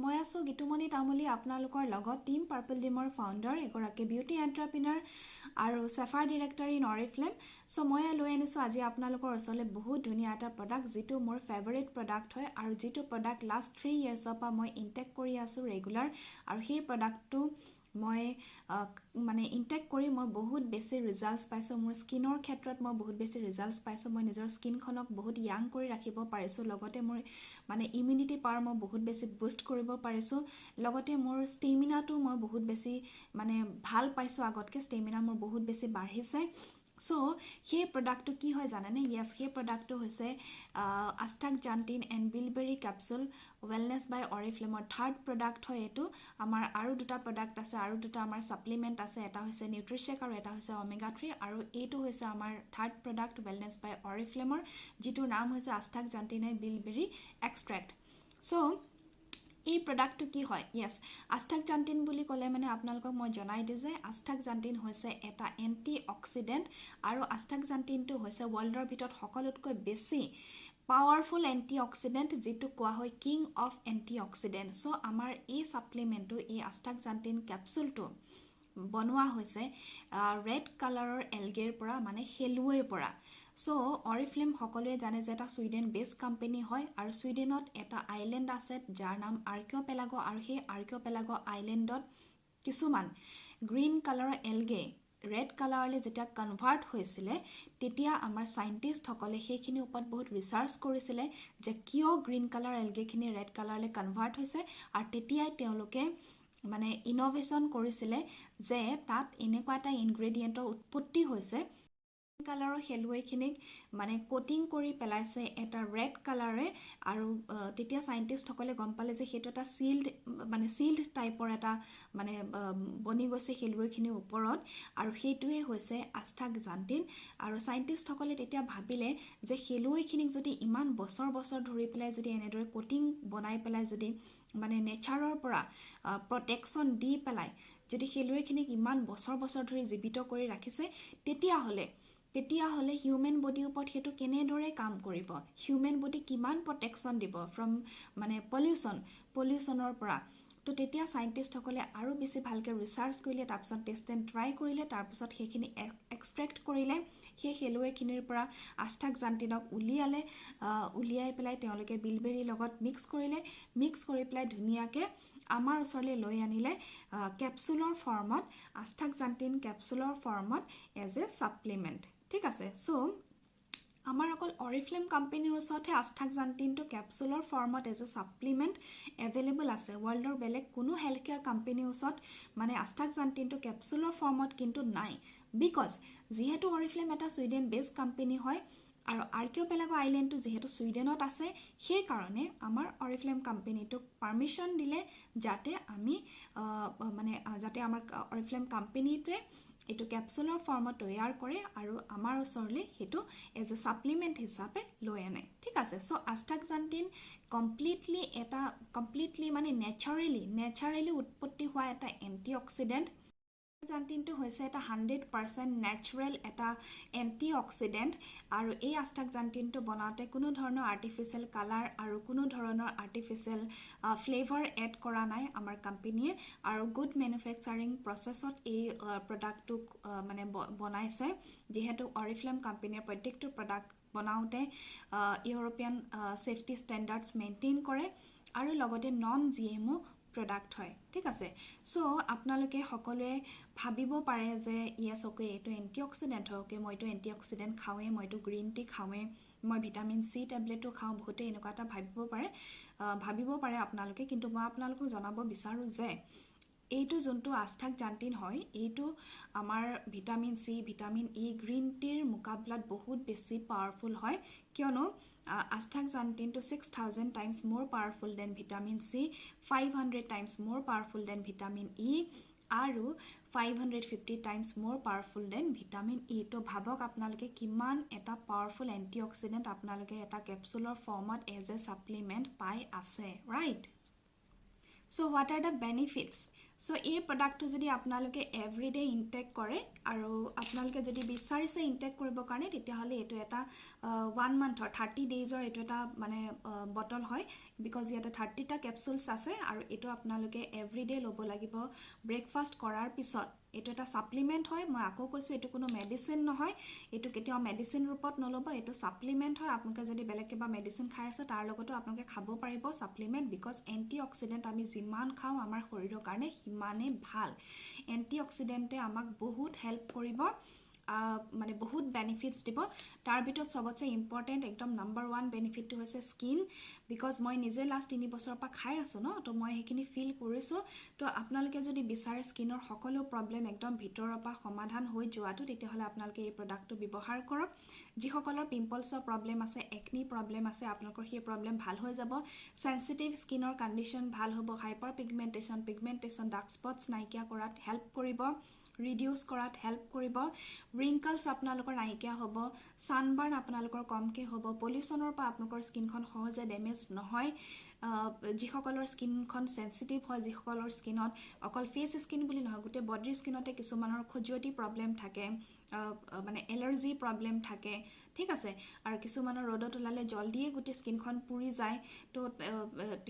মই আছো গিতুমণি তামুলী আপোনালোকৰ লগত টিম পাৰ্পল ডিমৰ ফাউণ্ডাৰ এগৰাকী বিউটি এণ্টাৰপ্ৰিনাৰ আৰু shepherd director in Oriflame so মই লৈ আনিছো আজি আপোনালোকৰ ওচৰলৈ বহুত ধুনীয়া এটা প্ৰডাক্ট যিটো মোৰ ফেভাৰিট প্ৰডাক্ট হয় আৰু যিটো প্ৰডাক্ট লাষ্ট 3 ইয়াৰ্ছৰ পৰা মই ইনটেক কৰি আছো ৰেগুলাৰ আৰু সেই প্ৰডাক্টটো মই মানে ইনটেক কৰি মই বহুত বেছি ৰিজাল্টস পাইছো মোৰ স্কিনৰ ক্ষেত্ৰত মই বহুত বেছি ৰিজাল্টস পাইছো মই নিজৰ স্কিনখনক বহুত ইয়াং কৰি ৰাখিব পাৰিছো লগতে মোৰ মানে ইমিউনিটি পাৱাৰ মই বহুত বেছি বুষ্ট কৰিব পাৰিছো লগতে মোৰ ষ্টেমিনাটো মই বহুত বেছি মানে ভাল পাইছো আগতকে ষ্টেমিনা মোৰ বহুত বেছি বাঢ়িছে সো সেই প্ৰডাক্টটো কি হয় জানেনে ইয়েস সেই প্ৰডাক্টটো হৈছে astaxanthin and bilberry capsule wellness by অৰিফ্লেমৰ থাৰ্ড প্ৰডাক্ট হয় এটো আমাৰ আৰু দুটা প্ৰডাক্ট আছে আৰু দুটা আমাৰ সাপ্লিমেন্ট আছে এটা হৈছে নিউট্ৰিশেক আৰু এটা হৈছে ওমেগা 3 আৰু এইটো হৈছে আমাৰ থাৰ্ড প্ৰডাক্ট ওয়েলনেস বাই অৰিফ্লেমৰ যিটো নাম হৈছে আস্থাক্সান্থিন এণ্ড বিলবেৰী এক্সট্ৰেক্ট সো এই প্ৰডাক্টটো কি হয় ইয়েস আস্থাক্সান্থিন বুলি ক'লে মানে আপোনালোকক মই জনাই দিও যে আস্থাক্সান্থিন হৈছে এটা এন্টি অক্সিডেন্ট আৰু আস্থাক্সান্থিনটো হৈছে ওয়াৰ্ল্ডৰ ভিতৰত সকলোতকৈ বেছি পাৱাৰফুল এন্টি অক্সিডেন্ট যেটো কোৱা হয় king of anti oxidant so আমাৰ এই সাপ্লিমেন্টটো এই আস্থাক্সান্থিন ক্যাপসুলটো বনোৱা হৈছে ৰেড কালাৰৰ এলগেৰ পৰা মানে হেলুৱেৰ পৰা সো অৰিফ্লেম সকলোৱে জানে যে এটা সুইডেন বেস কোম্পানী হয় আৰু সুইডেনত এটা আইল্যান্ড আছে যাৰ নাম আৰ্কিঅপেলাগো আৰু সেই আৰ্কিঅপেলাগো আইল্যান্ডত কিছুমান গ্ৰীন কালাৰৰ এলগে ৰেড কালাৰলে যেটা কনভাৰ্ট হৈছিলে তেতিয়া আমাৰ সাইন্টিস্ট সকলে সেইখিনি ওপৰত বহুত ৰিসাৰ্চ কৰিছিলে যে কিয় গ্ৰীন কালাৰ এলগেখিনি ৰেড কালাৰলে কনভাৰ্ট হৈছে আৰু তেতিয়াই তেওঁলোকে মানে ইনোভেশন কৰিছিলে যে তাত এনেকুৱা এটা ইনগ্ৰেডিয়েন্টৰ উৎপত্তি হৈছে কালাৰৰ হেলুৱেখিনিক মানে কোটিং কৰি পেলাইছে এটা ৰেড কালাৰে আৰু তেতিয়া সাইন্টিস্ট সকলে গম পালে যে হেটো এটা সিল্ড টাইপৰ এটা মানে বনি গৈছে হেলুৱেখিনিৰ ওপৰত আৰু হেতুৱে হৈছে আস্থাক্সান্থিন আৰু সাইন্টিস্ট সকলে তেতিয়া ভাবিলে যে হেলুৱেখিনিক যদি ইমান বছৰ বছৰ ধৰি পেলাই যদি এনেদৰে কোটিং বনাই পেলাই যদি মানে নেচাৰৰ পৰা প্ৰটেকচন দি পেলাই যদি হেলুৱেখিনিক ইমান বছৰ বছৰ ধৰি জীৱিত কৰি ৰাখিছে তেতিয়া হলে হিউম্যান বডিৰ ওপৰত হেতু কেনেদৰে কাম কৰিব হিউম্যান বডি কিমান প্ৰটেকচন দিব ফ্ৰম মানে পলিউশনৰ পৰা তো তেতিয়া সাইন্টিস্ট সকলে আৰু বেছি ভালকে ৰিসাৰ্চ কৰিলে তাৰপিছত টেষ্ট এণ্ড ট্ৰাই কৰিলে তাৰপিছত সেইখিনি এক্সট্ৰেক্ট কৰিলে সেই হেলুৱেখিনিৰ পৰা আস্থাক্সান্থিনক উলিয়াই পেলাই তেওঁলোকে বিলবেৰীৰ লগত মিক্স কৰি পেলাই ধুনীয়াকে আমাৰ ওচৰলৈ লৈ আনিলে ক্যাপসুলৰ ফৰ্মত আস্থাক্সান্থিন ক্যাপসুলৰ ফৰ্মত এজ এ সাপ্লিমেন্ট ঠিক আছে সো আমাৰ অকল অৰিফ্লেম কোম্পানীৰ ওচৰতে আস্থাক্সান্থিনটো ক্যাপসুলৰ ফৰ্মত এজ এ সাপ্লিমেন্ট এভেইলেবল আছে ওয়াৰ্ল্ডৰ বেলেগ কোনো হেলথ কেয়াৰ কোম্পানীৰ ওচৰত মানে আস্থাক্সান্থিনটো ক্যাপসুলৰ ফৰ্মত কিন্তু নাই বিকজ যেহেতু অৰিফ্লেম এটা সুইডেন বেস কোম্পানী হয় আৰু আৰ্কিঅপেলাগো আইল্যান্ডটো যেহেতু সুইডেনত আছে সেই কাৰণে আমাৰ অৰিফ্লেম কোম্পানীটোক পাৰমিশন দিলে যাতে আমি মানে যাতে আমাৰ অৰিফ্লেম কোম্পানীটোৱে এটো ক্যাপসুলৰ ফৰ্মত তৈয়াৰ কৰে আৰু আমাৰ ওচৰলৈ হেতু এজ এ সাপ্লিমেন্ট হিচাপে লৈ আনে ঠিক আছে সো আস্থাক্সান্থিন কমপ্লিটলি মানে নেচাৰেলি উৎপত্তি হোৱা এটা এন্টি অক্সিডেন্ট আস্থাক্সান্থিনটো হৈছে এটা 100% নেচাৰেল এটা এন্টি অক্সিডেন্ট আৰু এই আস্থাক্সান্থিনটো বনাওতে কোনো ধৰণৰ আৰ্টিফিশিয়াল কালাৰ আৰু কোনো ধৰণৰ আৰ্টিফিশিয়াল ফ্লেভাৰ এড কৰা নাই আমাৰ কোম্পানীয়ে আৰু গুড ম্যানুফ্যাকচাৰিং প্ৰসেছত এই প্ৰডাক্টটো মানে বনাইছে যেহেতু অৰিফ্লেম কোম্পানীৰ প্ৰত্যেকটো প্ৰডাক্ট বনাওতে ইউৰোপিয়ান সেফটি ষ্টেণ্ডাৰ্ডছ মেইনটেইন কৰে আৰু লগতে নন জিএমও প্ৰডাক্ট হয় ঠিক আছে সো আপোনালোকে সকলোৱে ভাবিব পাৰে যে ইয়েস ওকে এটো এন্টি অক্সিডেন্ট হয় ওকে মইটো এন্টি অক্সিডেন্ট খাওৱে মইটো গ্ৰীন টি খাওৱে মই ভিটামিন সি টেবলেটটো খাও বহুতে এনেকুৱা এটা ভাবিব পাৰে আপোনালোকে কিন্তু মই আপোনালোকক জনাব বিচাৰো যে এইটো যোনটো আস্থাক্সান্থিন হয় এইটো আমাৰ ভিটামিন সি ভিটামিন ই গ্ৰীন টিৰ মুকাবলাত বহুত বেছি পাৱাৰফুল হয় কিয়নো আস্থাক্সান্থিনটো 6000 times more powerful than vitamin C 500 times more powerful than vitamin E আৰু 550 times more powerful than vitamin E তো ভাবক আপোনালোকে কিমান এটা পাৱাৰফুল এন্টি অক্সিডেন্ট আপোনালোকে এটা ক্যাপসুলৰ ফৰ্মত এজ এ সাপ্লিমেন্ট পাই আছে right So what are the benefits? So এই প্ৰডাক্টটো যদি আপোনালোকে এভৰিডে ইনটেক কৰে আৰু আপোনালোকে যদি বিচাৰিছে ইনটেক কৰিব কাৰণে তেতিয়াহ'লে এইটো এটা 1 মান্থৰ 30 ডেজৰ এইটো এটা মানে বটল হয় বিকজ ইয়াতে 30টা কেপচুলছ আছে আৰু এইটো আপোনালোকে এভৰিডে ল'ব লাগিব ব্ৰেকফাষ্ট কৰাৰ পিছত এইটো এটা সাপ্লিমেন্ট হয় মই আকৌ কৈছো এইটো কোনো মেডিসিন নহয় এইটো কেতিয়াও মেডিসিন ৰূপত নলব এইটো সাপ্লিমেন্ট হয় আপোনালোকে যদি বেলেগ কিবা মেডিসিন খাই আছে তাৰ লগতো আপোনালোকে খাব পাৰিব সাপ্লিমেন্ট বিকজ এন্টিঅক্সিডেন্ট আমি যিমান খাও আমাৰ শৰীৰৰ কাৰণে সিমানে ভাল এন্টিঅক্সিডেন্টে আমাক বহুত হেল্প কৰিব মানে বহুত বেনিফিটস দিব তাৰ ভিতৰত সবতছে ইম্পৰ্টেন্ট একদম নাম্বাৰ 1 বেনিফিটটো হৈছে স্কিন বিকজ মই নিজে লাষ্ট 3 বছৰৰ পৰা খাই আছো ন তো মই হেখিনি ফিল কৰিছো তো আপোনালোকে যদি বিচাৰে স্কিনৰ সকলো প্ৰবলেম একদম ভিতৰৰ পৰা সমাধান হৈ যোৱাটো তেতিয়াহলে আপোনালোকে এই প্ৰডাক্টটো ব্যৱহাৰ কৰক যিসকলৰ পিম্পলছৰ প্ৰবলেম আছে একনি প্ৰবলেম আছে আপোনালোকৰ সেই প্ৰবলেম ভাল হৈ যাব সেনসিটিভ স্কিনৰ কন্ডিশন ভাল হ'ব হাইপাৰপিগমেন্টেশন ডাৰ্ক স্পটছ নাইকিয়া কৰাত হেল্প কৰিব ৰিডিউস কৰাত হেল্প কৰিব wrinkles আপোনালোকৰ নাইকিয়া হ'ব sunburn আপোনালোকৰ কমকে হ'ব পলিউশনৰ পৰা আপোনালোকৰ স্কিনখন সহজে ড্যামেজ নহয় যিসকলৰ স্কিনখন সেনসিটিভ হয় যিসকলৰ স্কিনত অকল ফেস স্কিন বুলি নহয় গোটে বডিৰ স্কিনতে কিছুমানৰ খজুৱতি প্ৰবলেম থাকে মানে এলাৰ্জি প্ৰবলেম থাকে ঠিক আছে আৰু কিছুমানৰ ৰদত ওলালে জলদিয়ে গোটে স্কিনখন পুৰি যায় তো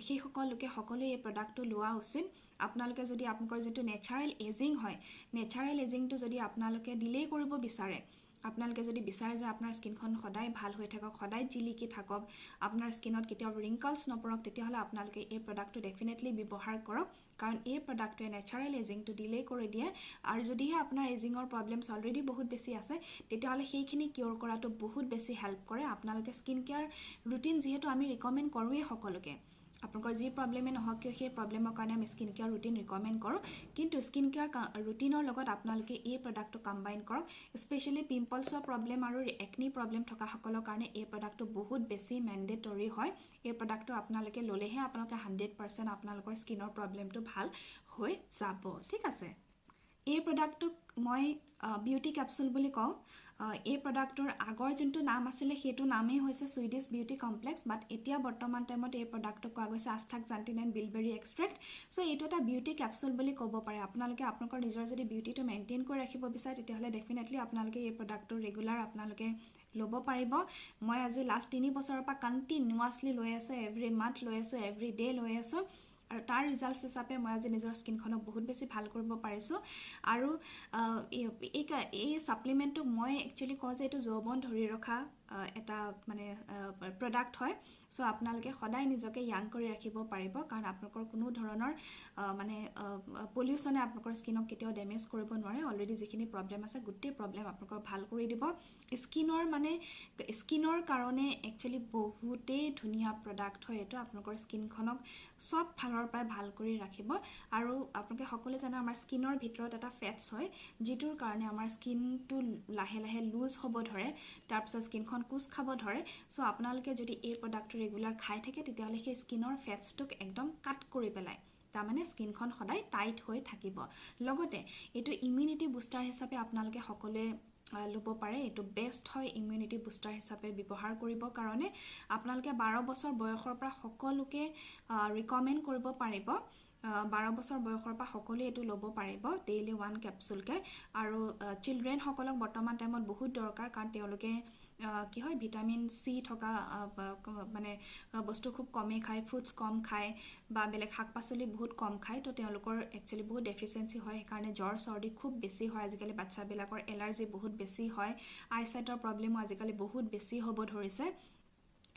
সেই সকলোকে সকলোৱে এই প্ৰডাক্টটো লোৱা উচিত আপোনালোকে যদি আপোনালোকৰ যেটো নেচাৰেল এজিং হয় নেচাৰেল এজিংটো যদি আপোনালোকে ডিলে কৰিব বিচাৰে আপোনালোকে যদি বিচাৰে যে আপোনাৰ স্কিনখন সদায় ভাল হৈ থাকক সদায় জিলিকি থাকক আপোনাৰ স্কিনত কেতিয়াও wrinkles নপৰক তেতিয়াহলে আপোনালোকে এই প্ৰডাক্টটো ডেফিনেটলি ব্যৱহাৰ কৰক কাৰণ এই প্ৰডাক্টটোৱে নেচাৰেল এজিংটো ডিলে কৰি দিয়ে আৰু যদিহে আপোনাৰ এজিংৰ প্ৰবলেমছ অলৰেডি বহুত বেছি আছে তেতিয়াহলে সেইখিনি কিউৰ কৰাটো বহুত বেছি হেল্প কৰে আপোনালোকে স্কিন কেয়াৰ ৰুটিন যেহেতু আমি ৰিকমেন্ড কৰোৱে সকলোকে আপোনালোকৰ যি প্ৰবলেমে নহওক কিয় সেই প্ৰবলেমৰ কাৰণে আমি স্কিন কেয়াৰ ৰুটিন ৰিকমেন্ড কৰো কিন্তু স্কিন কেয়াৰ ৰুটিনৰ লগত আপোনালোকে এই প্ৰডাক্টটো কম্বাইন কৰক স্পেশালি পিম্পলছৰ প্ৰবলেম আৰু একনি প্ৰবলেম থকা সকলৰ কাৰণে এই প্ৰডাক্টটো বহুত বেছি মেন্ডেটৰি হয় এই প্ৰডাক্টটো আপোনালোকে ললেহে আপোনালোকে 100% আপোনালোকৰ স্কিনৰ প্ৰবলেমটো ভাল হৈ যাব ঠিক আছে এই প্ৰডাক্টটো মই বিউটি ক্যাপসুল বুলি কওঁ এই প্ৰডাক্টৰ আগৰ যোনটো নাম আছিল সেইটো নামেই হৈছে সুইডিশ বিউটি কমপ্লেক্স বাট এতিয়া বৰ্তমান টাইমত এই প্ৰডাক্টটো কোৱা গৈছে আস্থাক্সান্থিন এণ্ড বিলবেৰী এক্সট্ৰেক্ট সো এইটো এটা বিউটি ক্যাপসুল বুলি ক'ব পাৰে আপোনালোকে আপোনালোকৰ নিজৰ যদি বিউটিটো মেইনটেইন কৰি ৰাখিব বিচাৰে তেতিয়াহলে ডেফিনেটলি আপোনালোকে এই প্ৰডাক্টটো ৰেগুলাৰ আপোনালোকে ল'ব পাৰিব মই আজি লাষ্ট 3 বছৰৰ পৰা কন্টিনিউয়াছলি লৈ আছো এভৰি মান্থ লৈ আছো এভৰি ডে লৈ আছো আৰু তাৰ ৰিজাল্টছ হিচাপে মই আজি নিজৰ স্কিনখনক বহুত বেছি ভাল কৰিব পাৰিছো আৰু এই সাপ্লিমেন্টটো মই একচুয়ালি কওঁ যে এটো যৌবন ধৰি ৰখা এটা মানে প্ৰডাক্ট হয় সো আপোনালোকে সদায় নিজকে ইয়াং কৰি ৰাখিব পাৰিব কাৰণ আপোনালোকৰ কোনো ধৰণৰ মানে পলিউশনে আপোনালোকৰ স্কিনক কেতিয়াও ড্যামেজ কৰিব নোৱাৰে অলৰেডি যিখিনি প্ৰবলেম আছে গুটি প্ৰবলেম আপোনালোকৰ ভাল কৰি দিব স্কিনৰ কাৰণে একচুয়ালি বহুতেই ধুনিয়া প্ৰডাক্ট হয় এটো আপোনালোকৰ স্কিনখনক সব ফালৰ পৰা ভাল কৰি ৰাখিব আৰু আপোনালোকে সকলোৱে জানে আমাৰ স্কিনৰ ভিতৰত এটা ফেটছ হয় যিটোৰ কাৰণে আমাৰ স্কিনটো লাহে লাহে লুজ হ'ব ধৰে তাৰ পিছত স্কিনখন কুছ খাব ধৰে সো আপোনালোকে যদি এই প্ৰডাক্টটো ৰেগুলাৰ খাই থাকে তেতিয়াহলে সেই স্কিনৰ ফেটছটোক একদম কাট কৰি পেলাই তাৰ মানে স্কিনখন সদায় টাইট হৈ থাকিব লগতে এটো ইমিউনিটি বুষ্টাৰ হিচাপে আপোনালোকে সকলোৱে লব পাৰে এটো বেষ্ট হয় ইমিউনিটি বুষ্টাৰ হিচাপে ব্যৱহাৰ কৰিব কাৰণে আপোনালোকে 12 বছৰ বয়সৰ পৰা সকলোকে ৰিকমেন্ড কৰিব পাৰিব 12 বছৰ বয়সৰ পৰা সকলোৱে এটো লব পাৰিব ডেইলি 1 ক্যাপসুল কে আৰু চিলড্ৰেন সকলক বৰ্তমান টাইমত বহুত দৰকাৰ কাৰণ তেওঁলোকে কি হয় ভিটামিন সি থকা মানে বস্তু খুব কমে খায় ফ্ৰুটস কম খায় বা বেলেগ শাকপাচলি বহুত কম খায় তো তেওঁলোকৰ একচুয়ালি বহুত ডেফিচিয়েন্সি হয় কাৰণে জ্বৰ সৰ্দি খুব বেছি হয় আজিকালি বাচ্চাবিলাকৰ এলাৰ্জি বহুত বেছি হয় আইসাইটৰ প্ৰবলেমো আজিকালি বহুত বেছি হ'ব ধৰিছে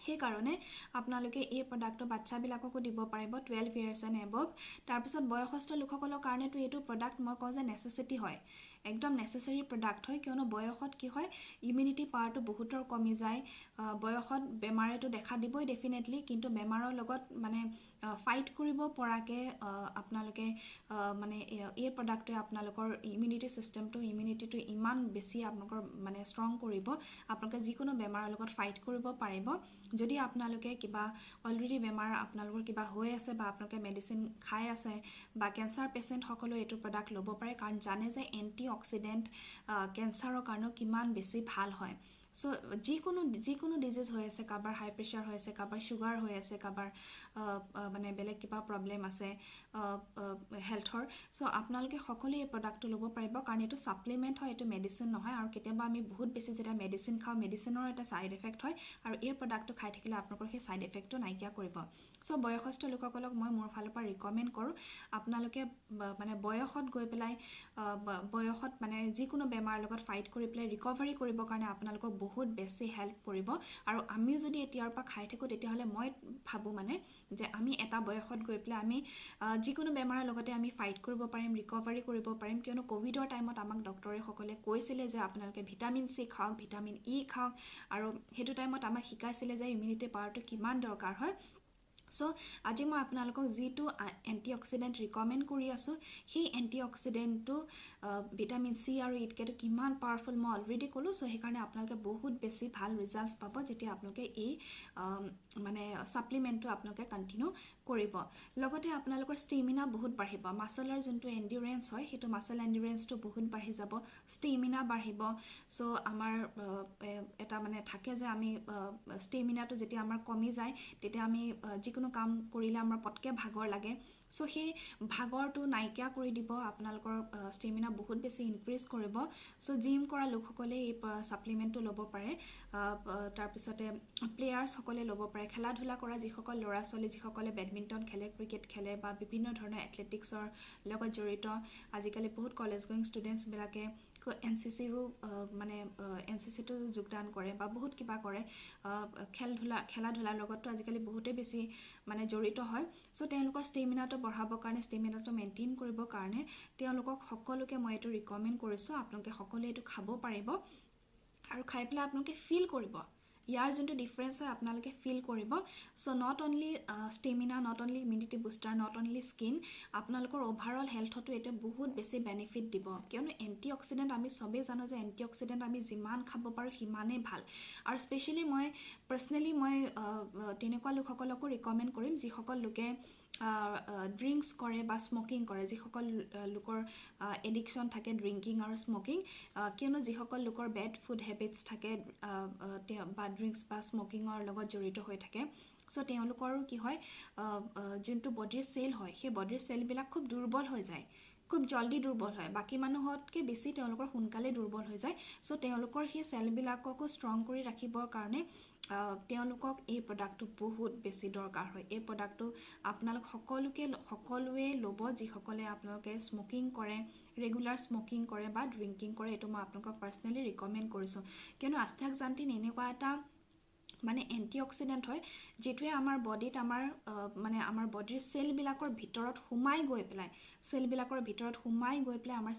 সেই কাৰণে আপোনালোকে এই প্ৰডাক্টটো বাচ্চাবিলাককো দিব পাৰিব 12 ইয়াৰ্স এণ্ড এবভ তাৰ পিছত বয়সস্থ লোকসকলৰ কাৰণে তো এইটো প্ৰডাক্ট মই কওঁ যে নেসেসিটি হয় একদম নেসেসাৰী প্ৰডাক্ট হয় কিয়নো বয়সত কি হয় ইমিউনিটি পাৱাৰটো বহুতৰ কমি যায় বয়সত বেমাৰেটো দেখা দিবই ডেফিনেটলি কিন্তু বেমাৰৰ লগত মানে ফাইট কৰিব পৰাকে আপোনালোকে মানে এই প্ৰডাক্টে আপোনালোকৰ ইমিউনিটি সিস্টেমটো ইমিউনিটিটো ইমান বেছি আপোনালোকৰ মানে ষ্ট্ৰং কৰিব আপোনালোকে যিকোনো বেমাৰৰ লগত ফাইট কৰিব পাৰিব যদি আপোনালোকে কিবা অলৰেডি বেমাৰ আপোনালোকৰ কিবা হৈ আছে বা আপোনালোকে মেডিসিন খাই আছে বা ক্যান্সাৰ পেশেন্ট সকলো এটো প্ৰডাক্ট ল'ব পাৰে কাৰণ জানে যে এন্টিঅক্সিডেন্ট ক্যান্সাৰৰ কাৰণে কিমান বেছি ভাল হয় সো যিকোনো ডিজিজ হৈ আছে, কাৰোবাৰ হাই প্ৰেছাৰ হৈ আছে, কাৰোবাৰ চুগাৰ হৈ আছে, কাৰোবাৰ মানে বেলেগ কিবা প্ৰব্লেম আছে হেল্থৰ, সো আপোনালোকে সকলোৱে এই প্ৰডাক্টটো ল'ব পাৰিব, কাৰণ এইটো ছাপ্লিমেণ্ট হয়, এইটো মেডিচিন নহয়। আৰু কেতিয়াবা আমি বহুত বেছি যেতিয়া মেডিচিন খাওঁ, মেডিচিনৰ এটা ছাইড এফেক্ট হয়, আৰু এই প্ৰডাক্টটো খাই থাকিলে আপোনালোকৰ সেই ছাইড এফেক্টটো নাইকিয়া কৰিব। সো বয়সস্থ লোকসকলক মই মোৰ ফালৰ পৰা ৰিকমেণ্ড কৰোঁ, আপোনালোকে মানে বয়সত গৈ পেলাই বয়সত মানে যিকোনো বেমাৰৰ লগত ফাইট কৰি পেলাই ৰিকভাৰী কৰিবৰ কাৰণে আপোনালোকক বহুত বেছি হেল্প কৰিব। আৰু আমিও যদি এতিয়াৰ পৰা খাই থাকোঁ, তেতিয়াহ'লে মই ভাবোঁ মানে যে আমি এটা বয়সত গৈ পেলাই আমি যিকোনো বেমাৰৰ লগতে আমি ফাইট কৰিব পাৰিম, ৰিকভাৰী কৰিব পাৰিম। কিয়নো ক'ভিডৰ টাইমত আমাক ডক্টৰেসকলে কৈছিলে যে আপোনালোকে ভিটামিন চি খাওক, ভিটামিন ই খাওক, আৰু সেইটো টাইমত আমাক শিকাইছিলে যে ইমিউনিটি পাৱাৰটো কিমান দৰকাৰ হয়। সো আজি মই আপোনালোকক যিটো এণ্টি অক্সিডেণ্ট ৰিকমেণ্ড কৰি আছোঁ, সেই এণ্টি অক্সিডেণ্টটো ভিটামিন চি আৰু ইটকেটো কিমান পাৱাৰফুল মই অলৰেডি ক'লোঁ। সো সেইকাৰণে আপোনালোকে বহুত বেছি ভাল ৰিজাল্টছ পাব যেতিয়া আপোনালোকে এই মানে ছাপ্লিমেণ্টটো আপোনালোকে কণ্টিনিউ কৰিব। লগতে আপোনালোকৰ ষ্টেমিনা বহুত বাঢ়িব, মাছলৰ যোনটো এণ্ডিউৰেঞ্চ হয়, সেইটো মাছল এণ্ডিউৰেঞ্চটো বহুত বাঢ়ি যাব, ষ্টেমিনা বাঢ়িব। সো আমাৰ এটা মানে থাকে যে আমি ষ্টেমিনাটো যেতিয়া আমাৰ কমি যায়, তেতিয়া আমি যিকোনো কাম কৰিলে আমাৰ পটকৈ ভাগৰ লাগে। সো সেই ভাগৰটো নাইকিয়া কৰি দিব, আপোনালোকৰ ষ্টেমিনা বহুত বেছি ইনক্ৰিজ কৰিব। সো জিম কৰা লোকসকলে এই ছাপ্লিমেণ্টটো ল'ব পাৰে। তাৰপিছতে প্লেয়াৰ্ছসকলে ল'ব পাৰে, খেলা ধূলা কৰা যিসকল ল'ৰা ছোৱালী, যিসকলে বেডমিণ্টন খেলে, ক্ৰিকেট খেলে, বা বিভিন্ন ধৰণৰ এথলেটিক্সৰ লগত জড়িত। আজিকালি বহুত কলেজ গোয়িং ষ্টুডেণ্টছবিলাকে NCCৰো মানে NCCটো যোগদান কৰে বা বহুত কিবা কৰে, খেলা ধূলাৰ লগতো আজিকালি বহুতেই বেছি মানে জড়িত হয়। সো তেওঁলোকৰ ষ্টেমিনাটো বঢ়াবৰ কাৰণে, ষ্টেমিনাটো মেইনটেইন কৰিবৰ কাৰণে তেওঁলোকক সকলোকে মই এইটো ৰিকমেণ্ড কৰিছোঁ। আপোনালোকে সকলোৱে এইটো খাব পাৰিব, আৰু খাই পেলাই আপোনালোকে ফিল কৰিব ইয়াৰ যোনটো ডিফাৰেঞ্চ হয়, আপোনালোকে ফিল কৰিব। So not only stamina, not only immunity booster, not only skin, আপোনালোকৰ অভাৰঅল হেল্থতো এইটো বহুত বেছি বেনিফিট দিব। কিয়নো এণ্টি অক্সিডেণ্ট আমি চবেই জানো যে এণ্টি অক্সিডেণ্ট আমি যিমান খাব পাৰোঁ সিমানেই ভাল। আৰু স্পেচিয়েলি মই পাৰ্চনেলি মই তেনেকুৱা লোকসকলকো ৰিকমেণ্ড কৰিম যিসকল লোকে ড্ৰিংকছ কৰে বা স্মকিং কৰে, যিসকল লোকৰ এডিকশ্যন থাকে ড্ৰিংকিং আৰু স্মকিং। কিয়নো যিসকল লোকৰ বেড ফুড হেবিটছ থাকে বা ড্ৰিংকছ বা স্মকিঙৰ লগত জড়িত হৈ থাকে, সো তেওঁলোকৰো কি হয়, যোনটো বডিৰ চেল হয়, সেই বডিৰ চেলবিলাক খুব দুৰ্বল হৈ যায়, খুব জল্দি দুৰ্বল হয়, বাকী মানুহতকৈ বেছি তেওঁলোকৰ সোনকালে দুৰ্বল হৈ যায়। সো তেওঁলোকৰ সেই চেলবিলাককো ষ্ট্ৰং কৰি ৰাখিবৰ কাৰণে তেওঁলোকক এই প্ৰডাক্টটো বহুত বেছি দৰকাৰ হয়। এই প্ৰডাক্টটো আপোনালোক সকলোৱে ল'ব, যিসকলে আপোনালোকে স্মকিং কৰে, ৰেগুলাৰ স্মকিং কৰে বা ড্ৰিংকিং কৰে। এইটো মই আপোনালোকক পাৰ্চনেলি ৰিকমেণ্ড কৰিছোঁ, কিয়নো আস্থাক্সান্থিন এনেকুৱা এটা মানে এণ্টি অক্সিডেণ্ট হয়, যিটোৱে আমাৰ বডিত আমাৰ বডিৰ চেলবিলাকৰ ভিতৰত সোমাই গৈ পেলাই আমাৰ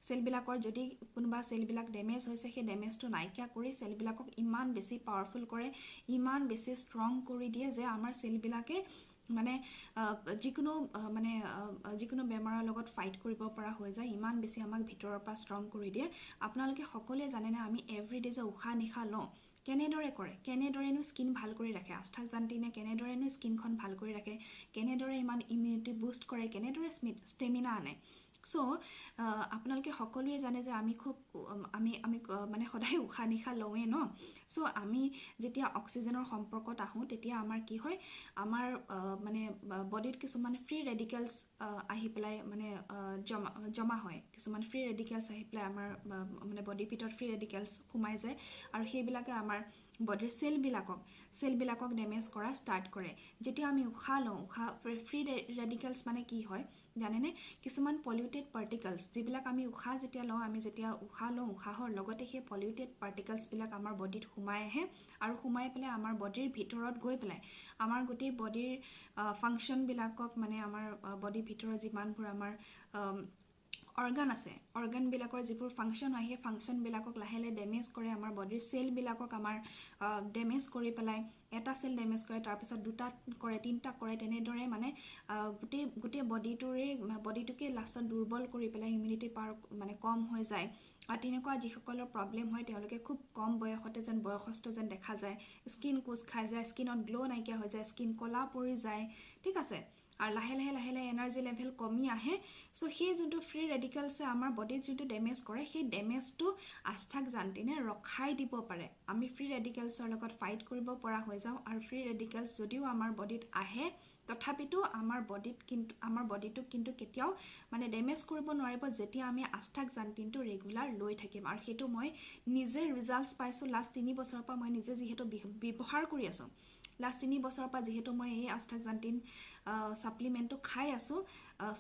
চেলবিলাকৰ যদি কোনোবা চেলবিলাক ডেমেজ হৈছে, সেই ডেমেজটো নাইকিয়া কৰি চেলবিলাকক ইমান বেছি পাৱাৰফুল কৰে, ইমান বেছি ষ্ট্ৰং কৰি দিয়ে যে আমাৰ চেলবিলাকে মানে যিকোনো বেমাৰৰ লগত ফাইট কৰিব পৰা হৈ যায়, ইমান বেছি আমাক ভিতৰৰ পৰা ষ্ট্ৰং কৰি দিয়ে। আপোনালোকে সকলোৱে জানেনে আমি এভৰিডে যে উশাহ নিশাহ লওঁ, কেনেদৰেনো স্কিন ভাল কৰি ৰাখে, আস্থাক্সান্থিনে কেনেদৰেনো স্কিনখন ভাল কৰি ৰাখে, কেনেদৰে ইমান ইমিউনিটি বুষ্ট কৰে, কেনেদৰে ষ্টেমিনা আনে। সো আপোনালোকে সকলোৱে জানে যে আমি মানে সদায় উশাহ নিশাহ লওঁৱেই ন। সো আমি যেতিয়া অক্সিজেনৰ সম্পৰ্কত আহোঁ, তেতিয়া আমাৰ কি হয়, আমাৰ মানে বডিত কিছুমান ফ্ৰী ৰেডিকেলছ আহি পেলাই মানে জমা হয়, কিছুমান ফ্ৰী ৰেডিকেলছ আহি পেলাই আমাৰ মানে বডিৰ ভিতৰত ফ্ৰী ৰেডিকেলছ সোমাই যায়, আৰু সেইবিলাকে আমাৰ বডিৰ চেলবিলাকক ডেমেজ কৰা ষ্টাৰ্ট কৰে। যেতিয়া আমি উশাহ লওঁ, ফ্ৰী ৰেডিকেলছ মানে কি হয় জানেনে, কিছুমান পলিউটেড পাৰ্টিকলছ, যিবিলাক আমি যেতিয়া উশাহ লওঁ, উশাহৰ লগতে সেই পলিউটেড পাৰ্টিকলছবিলাক আমাৰ বডিত সোমাই আহে, আৰু সোমাই পেলাই আমাৰ বডিৰ ভিতৰত গৈ পেলাই আমাৰ গোটেই বডিৰ ফাংচনবিলাকক মানে আমাৰ বডিৰ ভিতৰত যিমানবোৰ আমাৰ অৰ্গান আছে, অৰ্গানবিলাকৰ যিবোৰ ফাংচন হয়, সেই ফাংচনবিলাকক লাহে লাহে ডেমেজ কৰে, আমাৰ বডিৰ চেলবিলাকক আমাৰ ডেমেজ কৰি পেলাই, এটা চেল ডেমেজ কৰে, তাৰপিছত দুটা কৰে, তিনিটা কৰে, তেনেদৰে মানে গোটেই বডিটোকে লাষ্টত দুৰ্বল কৰি পেলাই ইমিউনিটি পাৱাৰ মানে কম হৈ যায়। আৰু তেনেকুৱা যিসকলৰ প্ৰব্লেম হয়, তেওঁলোকে খুব কম বয়সতে যেন বয়সস্থ যেন দেখা যায়, স্কিন কোচ খাই যায়, স্কিনত গ্ল' নাইকিয়া হৈ যায়, স্কিন ক'লা পৰি যায়, ঠিক আছে আৰ লাহে লাহে এনাৰ্জি লেভেল কমি আহে সো সেই যোনটো ফ্ৰী ৰেডিকেলছে আমাৰ বডিত যোনটো ডেমেজ কৰে সেই ডেমেজটো আস্থাক্সান্থিনে ৰখাই দিব পাৰে আমি ফ্ৰী ৰেডিকেলছৰ লগত ফাইট কৰিব পৰা হৈ যাওঁ আৰু ফ্ৰী ৰেডিকেলছ যদিও আমাৰ বডিত আহে তথাপিতো আমাৰ বডিটো কিন্তু কেতিয়াও মানে ডেমেজ কৰিব নোৱাৰিব যেতিয়া আমি আস্থাক্সান্থিনটো ৰেগুলাৰ লৈ থাকিম আৰু সেইটো মই নিজে ৰিজাল্টস পাইছো লাষ্ট 3 বছৰৰ পৰা মই নিজে যিহেতু ব্যৱহাৰ কৰি আছো লাষ্ট 3 বছৰৰ পৰা যেহেতু মই এই আস্থাক্সান্থিন সাপ্লিমেন্টটো খাই আছো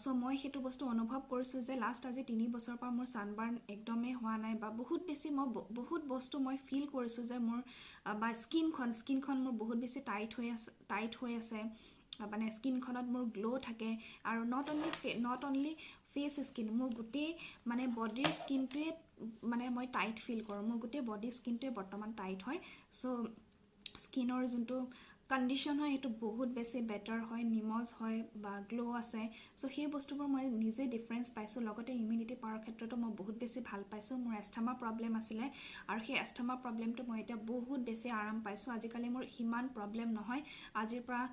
সো মই হেতু বস্তু অনুভৱ কৰিছো যে লাষ্ট আজি 3 বছৰৰ পৰা মোৰ সানবাৰ্ন একদমে হোৱা নাই বা বহুত বেছি মই বহুত বস্তু মই ফিল কৰিছো যে মোৰ বা স্কিনখন মোৰ বহুত বেছি টাইট হৈ আছে মানে স্কিনখনত মোৰ গ্লো থাকে আৰু নট অনলি ফেস স্কিন মোৰ গুটেই মানে বডিৰ স্কিনটোৱে মানে মই টাইট ফিল কৰো মোৰ গুটেই বডি স্কিনটোৱে বৰ্তমান টাইট হয় সো স্কিনৰ যোনটো কন্ডিশন হয় এটো বহুত বেছি বেটাৰ হয় নিমজ হয় বা গ্লো আছে সো সেই বস্তুবোৰ মই নিজে ডিফাৰেন্স পাইছো লগতে ইমিউনিটি পাৱাৰ ক্ষেত্ৰতো মই বহুত বেছি ভাল পাইছো মোৰ এस्थমা প্ৰবলেম আছিলে আৰু সেই এস্থমা প্ৰবলেমটো মই এটা বহুত বেছি আৰাম পাইছো আজিকালি মোৰ হিমান প্ৰবলেম নহয় আজিৰ পৰা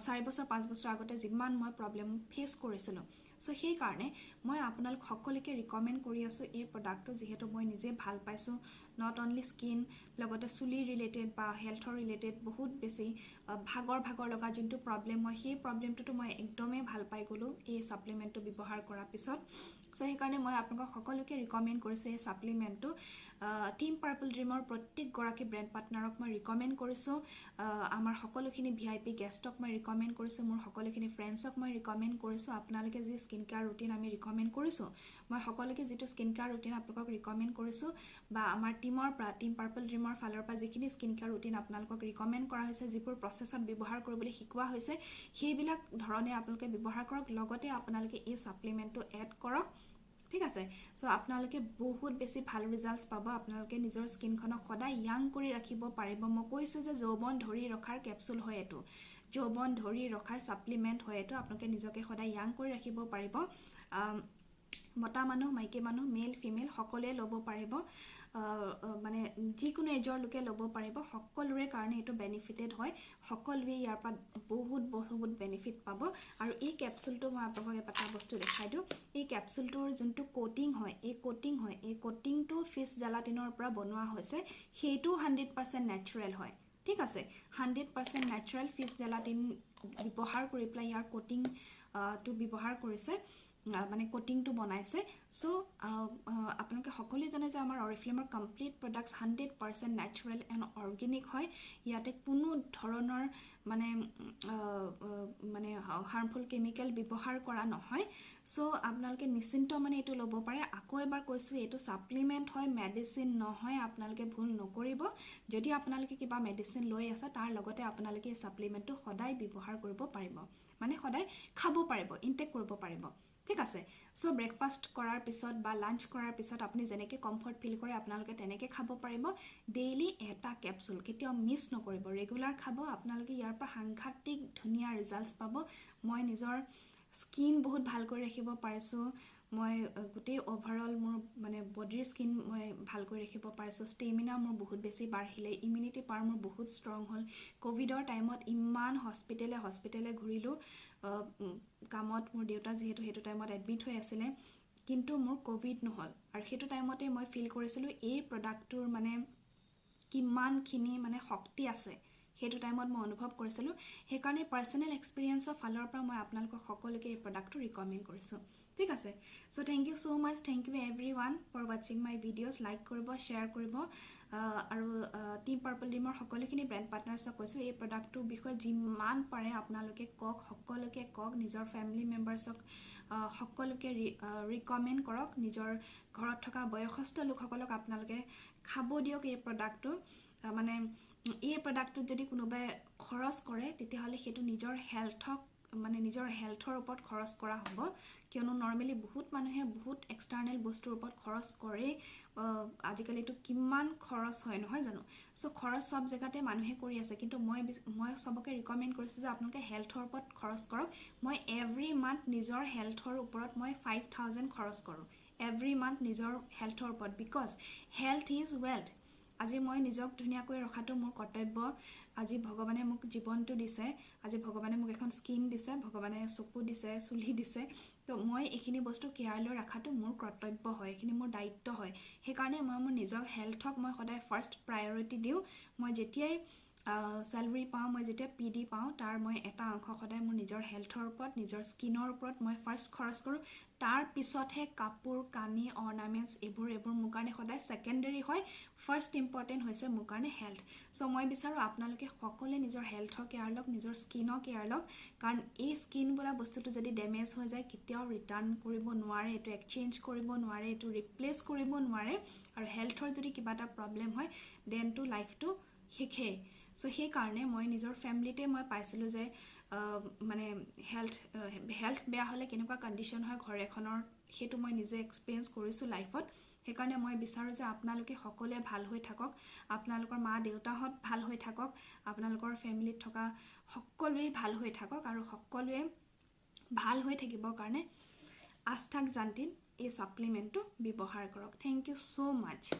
4 বছৰ 5 বছৰ আগতে যিমান মই প্ৰবলেম ফেস কৰিছিলো সো সেই কাৰণে মই আপোনালোক সকলোকে ৰিকমেন্ড কৰি আছো এই প্ৰডাক্টটো যেহেতু মই নিজে ভাল পাইছো নট অনলি স্কিন লগতে চুলি ৰিলেটেড বা হেলথৰ ৰিলেটেড বহুত বেছি ভাগৰ লগা যোনটো প্ৰবলেম হয় সেই প্ৰবলেমটো মই একদমে ভাল পাই গলো এই সাপ্লিমেন্টটো ব্যৱহাৰ কৰাৰ পিছত সো সেই কাৰণে মই আপোনালোক সকলোকে ৰিকমেন্ড কৰিছো এই সাপ্লিমেন্টটো টিম পাৰ্পল ড্ৰিমৰ প্ৰত্যেক গৰাকী ব্ৰেণ্ড পাৰ্টনাৰক মই ৰিকমেন্ড কৰিছো আমাৰ সকলোখিনি ভিআইপি গেষ্টক মই ৰিকমেন্ড কৰিছো মোৰ সকলোখিনি ফ্ৰেণ্ডছক মই ৰিকমেন্ড কৰিছো আপোনালোকে যি স্কিন কেয়াৰ ৰুটিন আমি ৰিকমেন্ড কৰিছো মই সকলোকে যেটো স্কিন কেয়াৰ ৰুটিন আপোনালোকক ৰিকমেন্ড কৰিছো বা আমাৰ টিমৰ পৰা টিম পাৰ্পল ড্ৰিমৰ ফালৰ পৰা যিখিনি স্কিন কেয়াৰ ৰুটিন আপোনালোকক ৰিকমেন্ড কৰা হৈছে যিবোৰ প্ৰসেছত ব্যৱহাৰ কৰিবলৈ শিকোৱা হৈছে সেইবিলাক ধৰণে আপোনালোকে ব্যৱহাৰ কৰক লগতে আপোনালোকে এই সাপ্লিমেন্টটো এড কৰক ঠিক আছে সো আপোনালোকে বহুত বেছি ভাল ৰিজাল্টস পাব আপোনালোকে নিজৰ স্কিনখনক সদায় ইয়াং কৰি ৰাখিব পাৰিব মই কৈছো যে যৌবন ধৰি ৰখাৰ কেপসুল হয় এটো যৌবন ধৰি ৰখাৰ সাপ্লিমেন্ট হয় এটো আপোনালোকে নিজকে সদায় ইয়াং কৰি ৰাখিব পাৰিব মতা মানুহ মাইকী মানুহ মেল ফিমেল সকলোৱে ল'ব পাৰিব মানে যিকোনো এজৰ লোকে ল'ব পাৰিব সকলোৰে কাৰণে এটো বেনিফিটেড হয় সকলোৱে ইয়াৰ পৰা বহুত বেনিফিট পাব আৰু এই কেপসুলটো মই আপোনালোকক এটা বস্তু দেখাই দিও এই কেপসুলটোৰ যোনটো কোটিং হয় এই কোটিংটো ফিছ জেলাটিনৰ পৰা বনোৱা হৈছে হেইটো 100% নেচাৰেল হয় ঠিক আছে 100% নেচাৰেল ফিছ জেলাটিন ব্যৱহাৰ কৰি প্লাই ইয়াৰ কোটিং টো ব্যৱহাৰ কৰিছে মানে কোটিংটো বনাইছে সো আপোনালোকে সকলোৱে জানে যে আমাৰ অৰিফ্লেমৰ কমপ্লিট প্ৰডাক্টস 100% নেচাৰেল এণ্ড অৰ্গেনিক হয় ইয়াতে কোনো ধৰণৰ মানে হাৰ্মফুল কেমিক্যাল ব্যৱহাৰ কৰা নহয় সো আপোনালোকে নিশ্চিন্ত মানে এটো ল'ব পাৰে আকৌ এবাৰ কৈছো এটো সাপ্লিমেন্ট হয় মেডিসিন নহয় আপোনালোকে ভুল নকৰিব যদি আপোনালোকে কিবা মেডিসিন লৈ আছে তাৰ লগতে আপোনালোকে এই সাপ্লিমেন্টটো সদায় ব্যৱহাৰ কৰিব পাৰিব মানে সদায় খাব পাৰিব ইনটেক কৰিব পাৰিব ঠিক আছে সো ব্ৰেকফাষ্ট কৰাৰ পিছত বা লাঞ্চ কৰাৰ পিছত আপুনি যেনেকে কমফৰ্ট ফিল কৰে আপোনালোকে তেনেকে খাব পাৰিব ডেইলি এটা কেপসুল কেতিয়াও মিস নকৰিব ৰেগুলাৰ খাব আপোনালোকে ইয়াৰ পৰা সাংঘাতিক ধুনিয়া ৰিজাল্টস পাব মই নিজৰ স্কিন বহুত ভাল কৰি ৰাখিব পাৰিছো মই গুটেই ওভাৰঅল মোৰ মানে বডিৰ স্কিন মই ভাল কৰি ৰাখিব পাৰিছো স্টেমিনা মোৰ বহুত বেছি বাঢ়িলে ইমিউনিটি পাৱাৰ মোৰ বহুত ষ্ট্ৰং হ'ল কোভিডৰ টাইমত ইমান হস্পিটেলে ঘুৰিলো কামত মোৰ দেউতা যেহেতু হেতু টাইমত এডমিট হৈ আছিল কিন্তু মোৰ কোভিড নহল আৰু হেতু টাইমতে মই ফিল কৰিছিলো এই প্ৰডাক্টটোৰ মানে কিমানখিনি মানে শক্তি আছে হেতু টাইমত মই অনুভৱ কৰিছিলো সেই কাৰণে পাৰ্সোনাল এক্সপেৰিয়েন্সৰ ফালৰ পৰা মই আপোনালোকক সকলোকে এই প্ৰডাক্টটো ৰিকমেন্ড কৰিছো ঠিক আছে so thank you so much thank you everyone for watching my videos like কৰিব শেয়াৰ কৰিব আৰু টিম পাৰ্পল ডিমৰ সকলোখিনি ব্ৰেণ্ড পাৰ্টনাৰ্ছক কৈছো এই প্ৰডাক্টটোৰ বিষয়ে যিমান পাৰে আপোনালোকে সকলোকে নিজৰ ফ্যামিলি মেম্বাৰ্ছক সকলোকে ৰিকমেন্ড কৰক নিজৰ ঘৰত থকা বয়সস্থ লোকসকলক আপোনালোকে খাব দিয়ক এই প্ৰডাক্টটো মানে এই প্ৰডাক্টটো যদি কোনোবাই খৰচ কৰে তেতিয়া হলে হেতু নিজৰ হেলথৰ ওপৰত খৰচ কৰা হ'ব কিয়নো নৰমালি বহুত মানুহে বহুত এক্সটাৰ্নেল বস্তুৰ ওপৰত খৰচ কৰে আজিকালি তো কিমান খৰচ হয় নহয় জানো সো খৰচ সব জায়গাতে মানুহে কৰি আছে কিন্তু মই সবকে ৰিকমেন্ড কৰিছো যে আপোনালোকে হেলথৰ ওপৰত খৰচ কৰক মই এভৰি মান্থ নিজৰ হেলথৰ ওপৰত মই 5000 খৰচ কৰো এভৰি মান্থ নিজৰ হেলথৰ ওপৰত বিকজ হেলথ ইজ ৱেলথ আজি মই নিজক ধুনিয়াকৈ ৰখাটো মোৰ কৰ্তব্য আজি ভগৱানে মোক জীৱনটো দিছে আজি ভগৱানে মোক এখন স্কিন দিছে ভগৱানে চকু দিছে চুলি দিছে তো মই এইখিনি বস্তু কেয়াৰ লৈ ৰাখাটো মোৰ কৰ্তব্য হয় এইখিনি মোৰ দায়িত্ব হয় সেইকাৰণে মই মোৰ নিজৰ হেল্থক মই সদায় ফাৰ্ষ্ট প্ৰায়োৰিটি দিওঁ মই যেতিয়াই salary পাওঁ মই যেতিয়া PD পাওঁ তাৰ মই এটা অংশ সদায় মোৰ নিজৰ হেল্থৰ ওপৰত নিজৰ স্কিনৰ ওপৰত মই ফাৰ্ষ্ট খৰচ কৰোঁ তাৰ পিছতহে কাপোৰ কানি অৰ্নামেন্টছ এইবোৰ মোৰ কাৰণে সদায় সেকেন্ডাৰী হয় ফাৰ্ষ্ট ইম্পৰ্টেন্ট হৈছে মোৰ কাৰণে হেল্থ সো মই বিচাৰো আপোনালোকে সকলোৱে নিজৰ হেল্থৰ কেয়াৰ লওক নিজৰ স্কিনৰ কেয়াৰ লওক কাৰণ এই স্কিন বোলা বস্তুটো যদি ড্যামেজ হৈ যায় কেতিয়াও ৰিটাৰ্ণ কৰিব নোৱাৰে এটো এক্সচেঞ্জ কৰিব নোৱাৰে এটো ৰিপ্লেস কৰিব নোৱাৰে আৰু হেল্থৰ যদি কিবা এটা প্ৰবলেম হয় দেন টু লাইফটো শেষে সো সেই কাৰণে মই নিজৰ ফ্যামিলিতে মই পাইছিলো যে মানে হেল্থ বেয়া হলে কেনেকুৱা কন্ডিশন হয় ঘৰ এখনৰ হেতু মই নিজে এক্সপেৰিয়েন্স কৰিছো লাইফত সেইকাৰণে মই বিচাৰো যে আপোনালোকে সকলোৱে ভাল হৈ থাকক আপোনালোকৰ মা দেউতাহঁত ভাল হৈ থাকক আপোনালোকৰ ফ্যামিলিত থকা সকলোৱে ভাল হৈ থাকক আৰু সকলোৱে ভাল হৈ থাকিবৰ কাৰণে আস্থাক্সান্থিন এই সাপ্লিমেন্টটো ব্যৱহাৰ কৰক থ্যাংক ইউ সো মাচ